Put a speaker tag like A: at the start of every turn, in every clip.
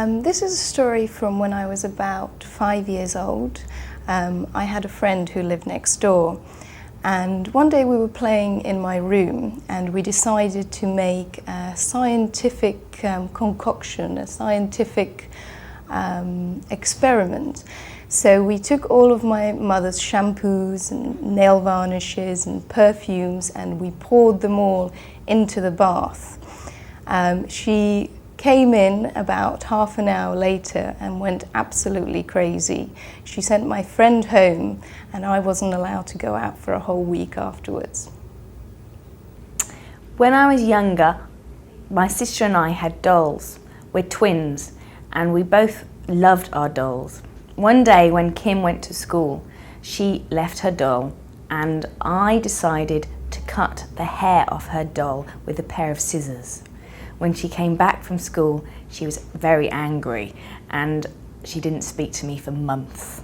A: This is a story from when I was about 5 years old. I had a friend who lived next door, and one day we were playing in my room and we decided to make a scientific concoction, a scientific experiment. So we took all of my mother's shampoos and nail varnishes and perfumes and we poured them all into the bath. She came in about half an hour later and went absolutely crazy. She sent my friend home and I wasn't allowed to go out for a whole week afterwards.
B: When I was younger, my sister and I had dolls. We're twins and we both loved our dolls. One day when Kim went to school, she left her doll and I decided to cut the hair off her doll with a pair of scissors. When she came back from school, she was very angry and she didn't speak to me for months.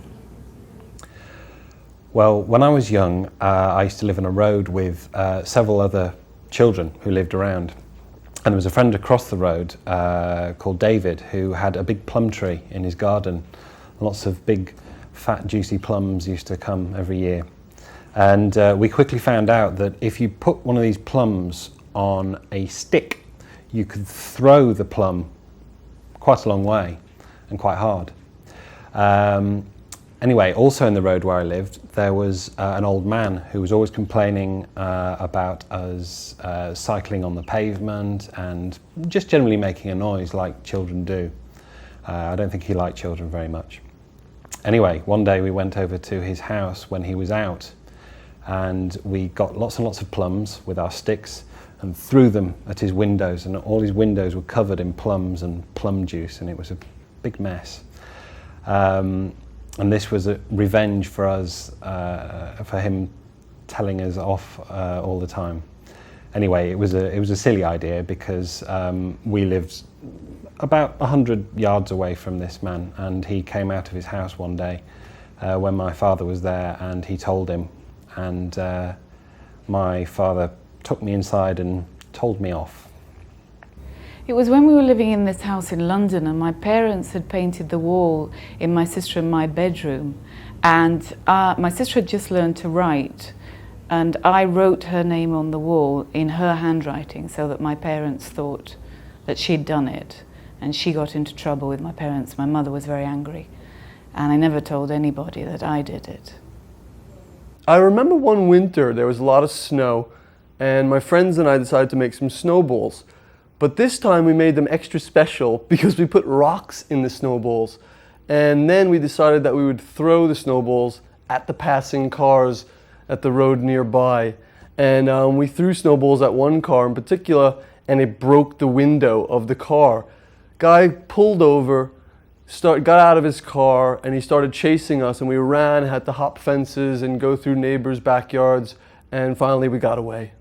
C: Well, when I was young, I used to live on a road with several other children who lived around. And there was a friend across the road called David who had a big plum tree in his garden. Lots of big, fat, juicy plums used to come every year. And we quickly found out that if you put one of these plums on a stick, you could throw the plum quite a long way and quite hard. Anyway, also in the road where I lived, there was an old man who was always complaining about us cycling on the pavement and just generally making a noise like children do. I don't think he liked children very much. Anyway, one day we went over to his house when he was out and we got lots and lots of plums with our sticks and threw them at his windows, and all his windows were covered in plums and plum juice, and it was a big mess. And this was a revenge for us, for him telling us off all the time. Anyway, it was a silly idea because we lived about 100 yards away from this man, and he came out of his house one day when my father was there, and he told him, and my father took me inside and told me off.
D: It was when we were living in this house in London and my parents had painted the wall in my sister and my bedroom, and my sister had just learned to write, and I wrote her name on the wall in her handwriting so that my parents thought that she'd done it, and she got into trouble with my parents. My mother was very angry and I never told anybody that I did it.
E: I remember one winter there was a lot of snow and my friends and I decided to make some snowballs. But this time we made them extra special because we put rocks in the snowballs. And then we decided that we would throw the snowballs at the passing cars at the road nearby. And we threw snowballs at one car in particular and it broke the window of the car. Guy pulled over, got out of his car and he started chasing us, and we ran, had to hop fences and go through neighbors' backyards, and finally we got away.